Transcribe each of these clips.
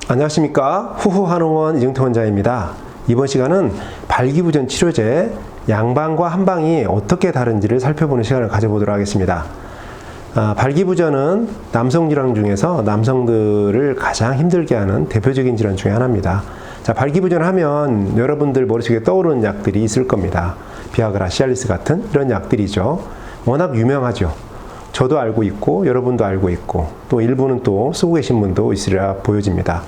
안녕하십니까. 후후한의원 이정태 원장입니다. 이번 시간은 발기부전 치료제 양방과 한방이 어떻게 다른지를 살펴보는 시간을 가져보도록 하겠습니다. 발기부전은 남성 질환 중에서 남성들을 가장 힘들게 하는 대표적인 질환 중에 하나입니다. 자, 발기부전 하면 여러분들 머릿속에 떠오르는 약들이 있을 겁니다. 비아그라, 시알리스 같은 이런 약들이죠. 워낙 유명하죠. 저도 알고 있고 여러분도 알고 있고 또 일부는 또 쓰고 계신 분도 있으리라 보여집니다.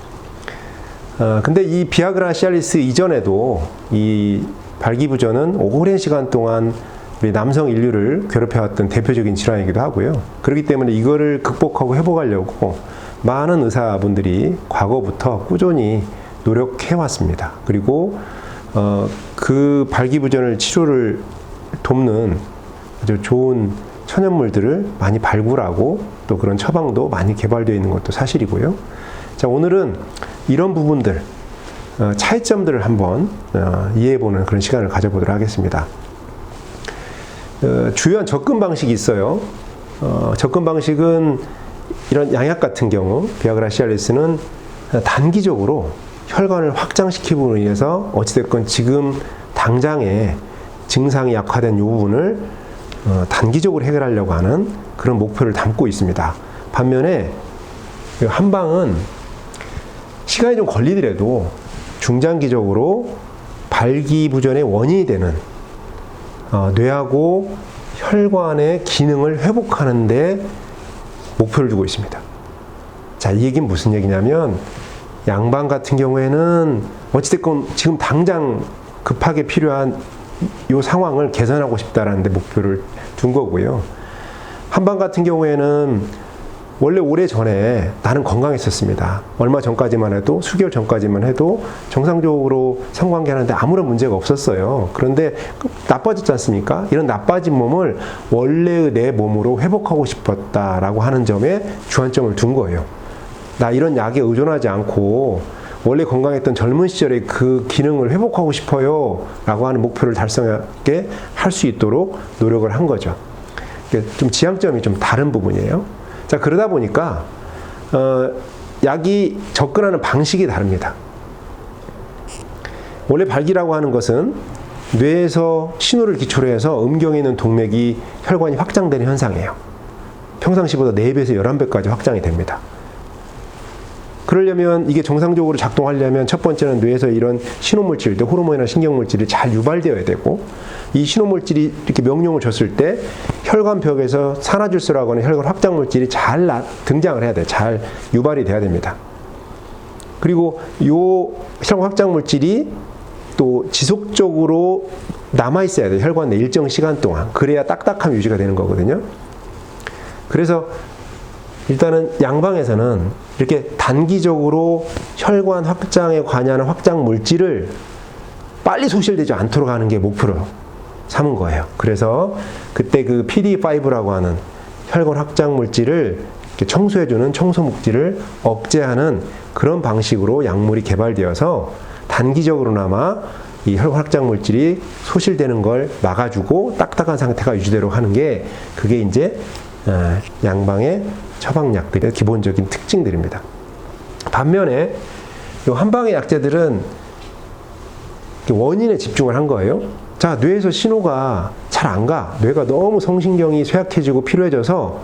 근데 이 비아그라, 시알리스 이전에도 이 발기부전은 오랜 시간 동안 우리 남성 인류를 괴롭혀왔던 대표적인 질환이기도 하고요. 그렇기 때문에 이거를 극복하고 회복하려고 많은 의사분들이 과거부터 꾸준히 노력해왔습니다. 그리고 그 발기부전을 치료를 돕는 아주 좋은 천연물들을 많이 발굴하고 또 그런 처방도 많이 개발되어 있는 것도 사실이고요. 자, 오늘은 이런 부분들, 차이점들을 한번 이해해보는 그런 시간을 가져보도록 하겠습니다. 주요한 접근 방식이 있어요. 접근 방식은 이런 양약 같은 경우, 비아그라, 시알리스는 단기적으로 혈관을 확장시키므로 인해서 어찌됐건 지금 당장의 증상이 약화된 이 부분을 단기적으로 해결하려고 하는 그런 목표를 담고 있습니다. 반면에 한방은 시간이 좀 걸리더라도 중장기적으로 발기부전의 원인이 되는 뇌하고 혈관의 기능을 회복하는 데 목표를 두고 있습니다. 자, 이 얘기는 무슨 얘기냐면 양방 같은 경우에는 어찌됐건 지금 당장 급하게 필요한 이 상황을 개선하고 싶다라는 데 목표를 둔 거고요. 한방 같은 경우에는 원래 오래전에 나는 건강했었습니다. 얼마 전까지만 해도, 수개월 전까지만 해도 정상적으로 성관계 하는데 아무런 문제가 없었어요. 그런데 나빠졌지 않습니까? 이런 나빠진 몸을 원래의 내 몸으로 회복하고 싶었다라고 하는 점에 주안점을 둔 거예요. 나 이런 약에 의존하지 않고 원래 건강했던 젊은 시절의 그 기능을 회복하고 싶어요 라고 하는 목표를 달성하게 할 수 있도록 노력을 한 거죠. 좀 지향점이 좀 다른 부분이에요. 자, 그러다 보니까 약이 접근하는 방식이 다릅니다. 원래 발기라고 하는 것은 뇌에서 신호를 기초로 해서 음경에 있는 동맥이 혈관이 확장되는 현상이에요. 평상시보다 4배에서 11배까지 확장이 됩니다. 그러려면 이게 정상적으로 작동하려면 첫 번째는 뇌에서 이런 신호물질들, 호르몬이나 신경물질이 잘 유발되어야 되고 이 신호물질이 이렇게 명령을 줬을 때 혈관벽에서 산화질소라고 하는 혈관 확장물질이 잘 등장을 해야 돼요. 잘 유발이 돼야 됩니다. 그리고 요 혈관 확장물질이 또 지속적으로 남아있어야 돼요. 혈관 내 일정 시간 동안. 그래야 딱딱함 유지가 되는 거거든요. 그래서 일단은 양방에서는 이렇게 단기적으로 혈관 확장에 관여하는 확장 물질을 빨리 소실되지 않도록 하는 게 목표로 삼은 거예요. 그래서 그때 그 PD5라고 하는 혈관 확장 물질을 이렇게 청소해주는 청소 물질을 억제하는 그런 방식으로 약물이 개발되어서 단기적으로나마 이 혈관 확장 물질이 소실되는 걸 막아주고 딱딱한 상태가 유지되도록 하는 게 그게 이제 양방의 처방약들의 기본적인 특징들입니다. 반면에 이 한방의 약제들은 원인에 집중을 한 거예요. 자, 뇌에서 신호가 잘 안 가. 뇌가 너무 성신경이 쇠약해지고 피로해져서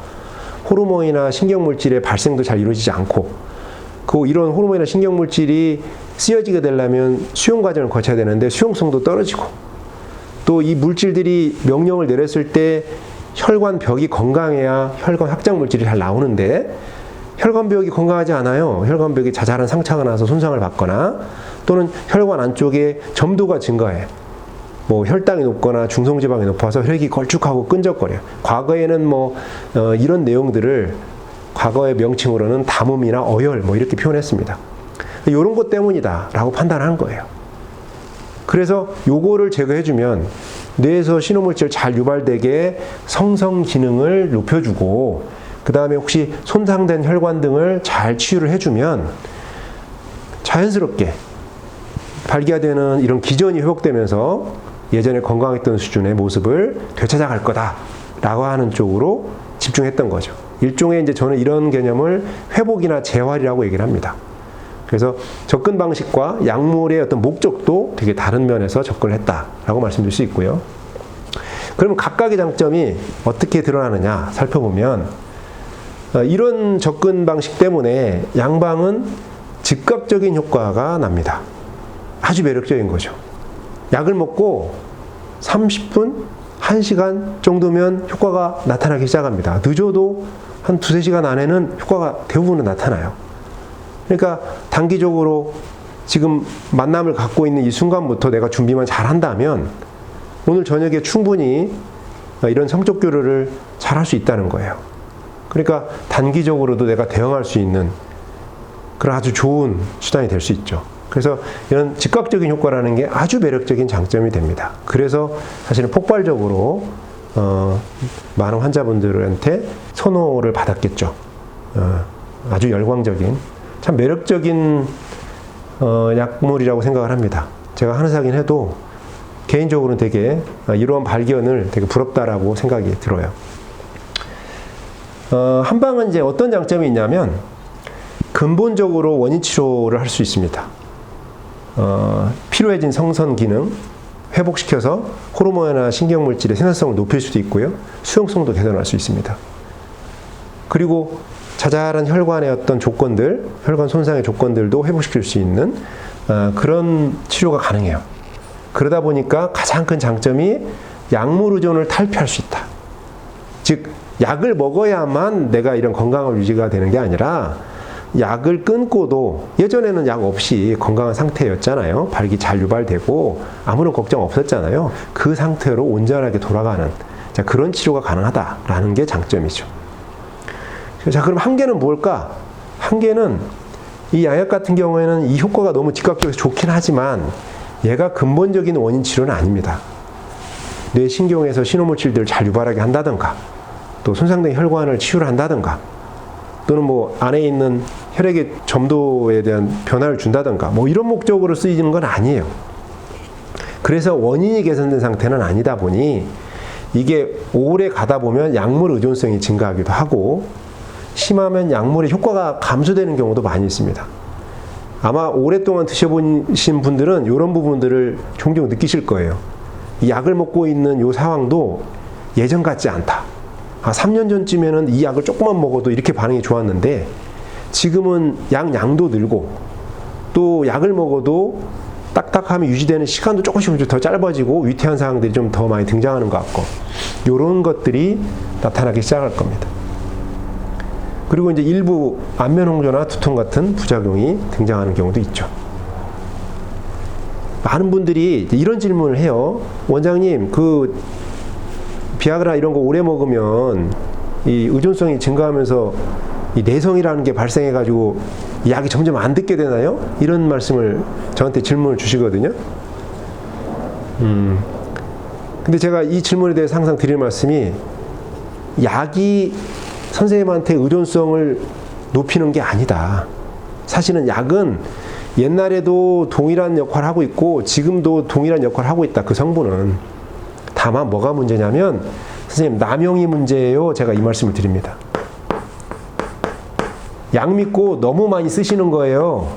호르몬이나 신경물질의 발생도 잘 이루어지지 않고 이런 호르몬이나 신경물질이 쓰여지게 되려면 수용 과정을 거쳐야 되는데 수용성도 떨어지고 또 이 물질들이 명령을 내렸을 때 혈관벽이 건강해야 혈관 확장 물질이 잘 나오는데 혈관벽이 건강하지 않아요. 혈관벽이 자잘한 상처가 나서 손상을 받거나 또는 혈관 안쪽에 점도가 증가해. 뭐 혈당이 높거나 중성지방이 높아서 혈액이 걸쭉하고 끈적거려요. 과거에는 이런 내용들을 과거의 명칭으로는 담음이나 어혈 이렇게 표현했습니다. 이런 것 때문이다 라고 판단한 거예요. 그래서 요거를 제거해주면 뇌에서 신호물질 잘 유발되게 성성 기능을 높여주고 그 다음에 혹시 손상된 혈관 등을 잘 치유를 해주면 자연스럽게 발기가 되는 이런 기전이 회복되면서 예전에 건강했던 수준의 모습을 되찾아갈 거다라고 하는 쪽으로 집중했던 거죠. 일종의 이제 저는 이런 개념을 회복이나 재활이라고 얘기를 합니다. 그래서 접근 방식과 약물의 어떤 목적도 되게 다른 면에서 접근을 했다라고 말씀드릴 수 있고요. 그러면 각각의 장점이 어떻게 드러나느냐 살펴보면 이런 접근 방식 때문에 양방은 즉각적인 효과가 납니다. 아주 매력적인 거죠. 약을 먹고 30분, 1시간 정도면 효과가 나타나기 시작합니다. 늦어도 한 2-3시간 안에는 효과가 대부분은 나타나요. 그러니까 단기적으로 지금 만남을 갖고 있는 이 순간부터 내가 준비만 잘 한다면 오늘 저녁에 충분히 이런 성적 교류를 잘 할 수 있다는 거예요. 그러니까 단기적으로도 내가 대응할 수 있는 그런 아주 좋은 수단이 될 수 있죠. 그래서 이런 즉각적인 효과라는 게 아주 매력적인 장점이 됩니다. 그래서 사실은 폭발적으로 많은 환자분들한테 선호를 받았겠죠. 아주 열광적인, 참 매력적인 약물이라고 생각을 합니다. 제가 한의사긴 해도 개인적으로는 되게 이러한 발견을 되게 부럽다라고 생각이 들어요. 한방은 이제 어떤 장점이 있냐면 근본적으로 원인 치료를 할 수 있습니다. 피로해진 성선 기능 회복시켜서 호르몬이나 신경물질의 생산성을 높일 수도 있고요. 수용성도 개선할 수 있습니다. 그리고 자잘한 혈관의 어떤 조건들, 혈관 손상의 조건들도 회복시킬 수 있는 그런 치료가 가능해요. 그러다 보니까 가장 큰 장점이 약물 의존을 탈피할 수 있다. 즉 약을 먹어야만 내가 이런 건강을 유지가 되는 게 아니라 약을 끊고도 예전에는 약 없이 건강한 상태였잖아요. 발기 잘 유발되고 아무런 걱정 없었잖아요. 그 상태로 온전하게 돌아가는 그런 치료가 가능하다라는 게 장점이죠. 자, 그럼 한계는 뭘까? 한계는 이 약약 같은 경우에는 이 효과가 너무 즉각적으로 좋긴 하지만 얘가 근본적인 원인 치료는 아닙니다. 뇌 신경에서 신호물질들을 잘 유발하게 한다든가 또 손상된 혈관을 치유를 한다든가 또는 뭐 안에 있는 혈액의 점도에 대한 변화를 준다든가 뭐 이런 목적으로 쓰이는 건 아니에요. 그래서 원인이 개선된 상태는 아니다 보니 이게 오래 가다 보면 약물 의존성이 증가하기도 하고 심하면 약물의 효과가 감소되는 경우도 많이 있습니다. 아마 오랫동안 드셔보신 분들은 이런 부분들을 종종 느끼실 거예요. 이 약을 먹고 있는 이 상황도 예전 같지 않다. 3년 전쯤에는 이 약을 조금만 먹어도 이렇게 반응이 좋았는데 지금은 약 양도 늘고 또 약을 먹어도 딱딱함이 유지되는 시간도 조금씩 더 짧아지고 위태한 사항들이 좀 더 많이 등장하는 것 같고 이런 것들이 나타나기 시작할 겁니다. 그리고 이제 일부 안면 홍조나 두통 같은 부작용이 등장하는 경우도 있죠. 많은 분들이 이런 질문을 해요. 원장님, 그 비아그라 이런 거 오래 먹으면 이 의존성이 증가하면서 이 내성이라는 게 발생해가지고 이 약이 점점 안 듣게 되나요? 이런 말씀을 저한테 질문을 주시거든요. 근데 제가 이 질문에 대해서 항상 드릴 말씀이 약이 선생님한테 의존성을 높이는 게 아니다. 사실은 약은 옛날에도 동일한 역할을 하고 있고 지금도 동일한 역할을 하고 있다. 그 성분은. 다만 뭐가 문제냐면 선생님 남용이 문제예요. 제가 이 말씀을 드립니다. 약 믿고 너무 많이 쓰시는 거예요.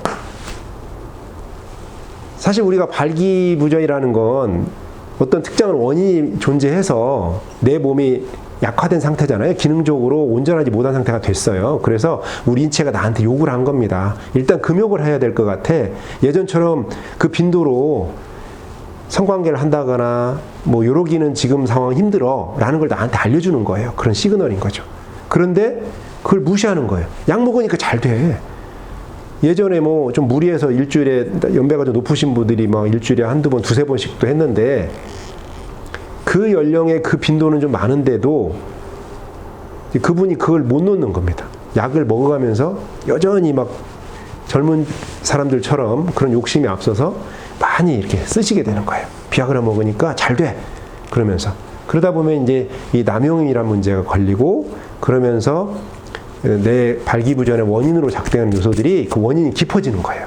사실 우리가 발기부전이라는 건 어떤 특정한 원인이 존재해서 내 몸이 약화된 상태잖아요. 기능적으로 온전하지 못한 상태가 됐어요. 그래서 우리 인체가 나한테 욕을 한 겁니다. 일단 금욕을 해야 될 것 같아. 예전처럼 그 빈도로 성관계를 한다거나 뭐 요러기는 지금 상황 힘들어 라는 걸 나한테 알려주는 거예요. 그런 시그널인 거죠. 그런데 그걸 무시하는 거예요. 약 먹으니까 잘 돼. 예전에 뭐 좀 무리해서 일주일에 연배가 좀 높으신 분들이 막 일주일에 한두 번, 두세 번씩도 했는데 그 연령의 그 빈도는 좀 많은데도 그분이 그걸 못 놓는 겁니다. 약을 먹어가면서 여전히 막 젊은 사람들처럼 그런 욕심이 앞서서 많이 이렇게 쓰시게 되는 거예요. 비아그라 먹으니까 잘 돼. 그러면서. 그러다 보면 이제 이 남용이라는 문제가 걸리고 그러면서 내 발기부전의 원인으로 작동하는 요소들이 그 원인이 깊어지는 거예요.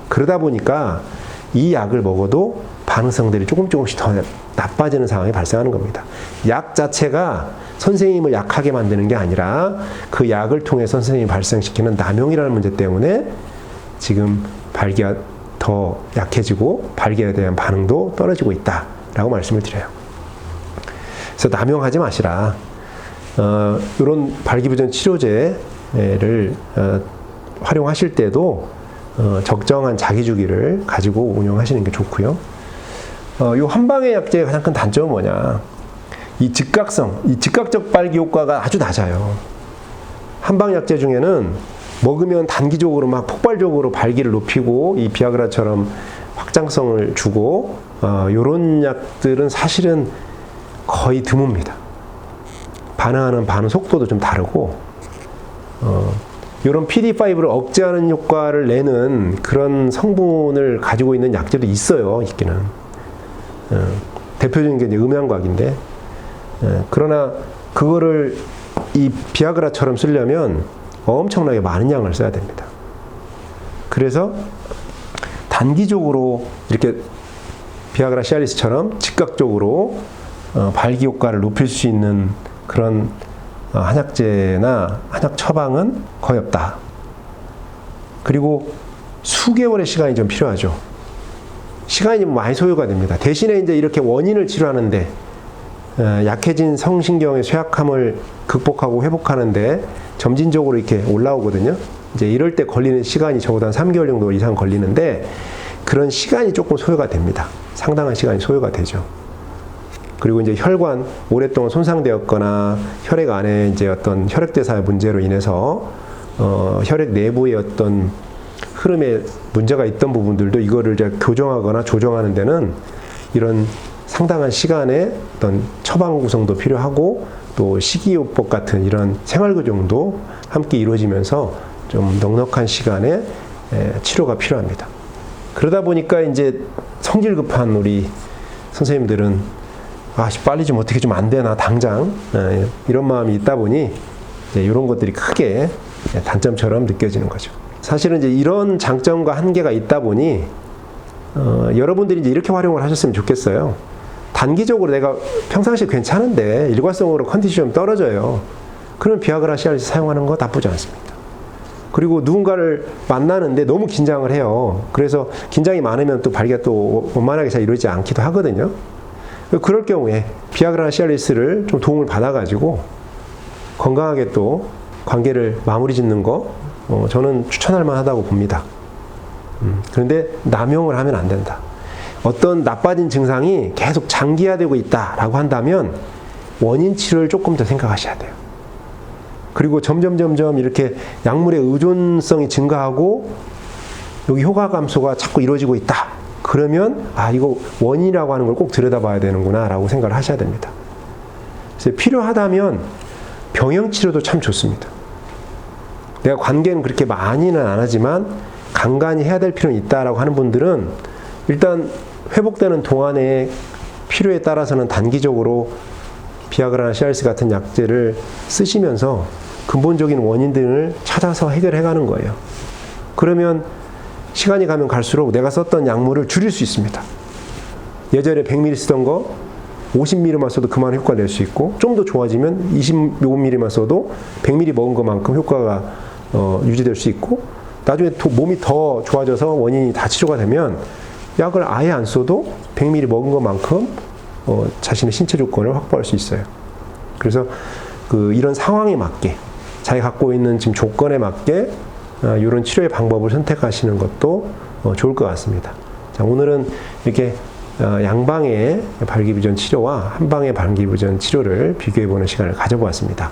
그러다 보니까 이 약을 먹어도 반응성들이 조금씩 더 나빠지는 상황이 발생하는 겁니다. 약 자체가 선생님을 약하게 만드는 게 아니라 그 약을 통해 선생님이 발생시키는 남용이라는 문제 때문에 지금 발기가 더 약해지고 발기에 대한 반응도 떨어지고 있다라고 말씀을 드려요. 그래서 남용하지 마시라. 이런 발기부전 치료제를 활용하실 때도 적정한 자기 주기를 가지고 운영하시는 게 좋고요. 이 한방의 약제의 가장 큰 단점은 뭐냐? 이 즉각적 발기 효과가 아주 낮아요. 한방 약제 중에는 먹으면 단기적으로 막 폭발적으로 발기를 높이고 이 비아그라처럼 확장성을 주고 이런 약들은 사실은 거의 드뭅니다. 반응하는 반응 속도도 좀 다르고 이런 PD5를 억제하는 효과를 내는 그런 성분을 가지고 있는 약제도 있어요. 있기는. 대표적인 게 이제 음양과학인데 그러나 그거를 이 비아그라처럼 쓰려면 엄청나게 많은 양을 써야 됩니다. 그래서 단기적으로 이렇게 비아그라 시알리스처럼 즉각적으로 발기 효과를 높일 수 있는 그런 한약제나 한약 처방은 거의 없다. 그리고 수개월의 시간이 좀 필요하죠. 시간이 좀 많이 소요가 됩니다. 대신에 이제 이렇게 원인을 치료하는데 약해진 성신경의 쇠약함을 극복하고 회복하는데 점진적으로 이렇게 올라오거든요. 이제 이럴 때 걸리는 시간이 적어도 한 3개월 정도 이상 걸리는데 그런 시간이 조금 소요가 됩니다. 상당한 시간이 소요가 되죠. 그리고 이제 혈관 오랫동안 손상되었거나 혈액 안에 이제 어떤 혈액대사의 문제로 인해서 혈액 내부의 어떤 흐름에 문제가 있던 부분들도 이거를 이제 교정하거나 조정하는 데는 이런 상당한 시간의 어떤 처방 구성도 필요하고 또 식이요법 같은 이런 생활교정도 함께 이루어지면서 좀 넉넉한 시간에 치료가 필요합니다. 그러다 보니까 이제 성질 급한 우리 선생님들은 빨리 좀 어떻게 좀 안 되나 당장 이런 마음이 있다 보니 이런 것들이 크게 단점처럼 느껴지는 거죠. 사실은 이제 이런 장점과 한계가 있다 보니 여러분들이 이제 이렇게 활용을 하셨으면 좋겠어요. 단기적으로 내가 평상시에 괜찮은데 일괄성으로 컨디션이 좀 떨어져요. 그럼 비아그라 시알리스 사용하는 거 나쁘지 않습니다. 그리고 누군가를 만나는데 너무 긴장을 해요. 그래서 긴장이 많으면 또 발기가 또 원만하게 잘 이루어지지 않기도 하거든요. 그럴 경우에 비아그라 시알리스를 좀 도움을 받아가지고 건강하게 또 관계를 마무리 짓는 거 저는 추천할 만하다고 봅니다. 그런데 남용을 하면 안 된다. 어떤 나빠진 증상이 계속 장기화되고 있다라고 한다면 원인 치료를 조금 더 생각하셔야 돼요. 그리고 점점 이렇게 약물의 의존성이 증가하고 여기 효과 감소가 자꾸 이루어지고 있다. 그러면 이거 원인이라고 하는 걸 꼭 들여다봐야 되는구나 라고 생각을 하셔야 됩니다. 그래서 필요하다면 병형 치료도 참 좋습니다. 내가 관계는 그렇게 많이는 안 하지만 간간히 해야 될 필요는 있다라고 하는 분들은 일단 회복되는 동안에 필요에 따라서는 단기적으로 비아그라나 시알리스 같은 약제를 쓰시면서 근본적인 원인들을 찾아서 해결해 가는 거예요. 그러면 시간이 가면 갈수록 내가 썼던 약물을 줄일 수 있습니다. 예전에 100ml 쓰던 거 50ml만 써도 그만 효과 낼 수 있고 좀 더 좋아지면 25ml만 써도 100ml 먹은 것만큼 효과가 유지될 수 있고 나중에 몸이 더 좋아져서 원인이 다 치료가 되면 약을 아예 안 써도 100ml 먹은 것만큼 자신의 신체 조건을 확보할 수 있어요. 그래서 이런 상황에 맞게 자기가 갖고 있는 지금 조건에 맞게 이런 치료의 방법을 선택하시는 것도 좋을 것 같습니다. 자, 오늘은 이렇게 양방의 발기부전 치료와 한방의 발기부전 치료를 비교해보는 시간을 가져보았습니다.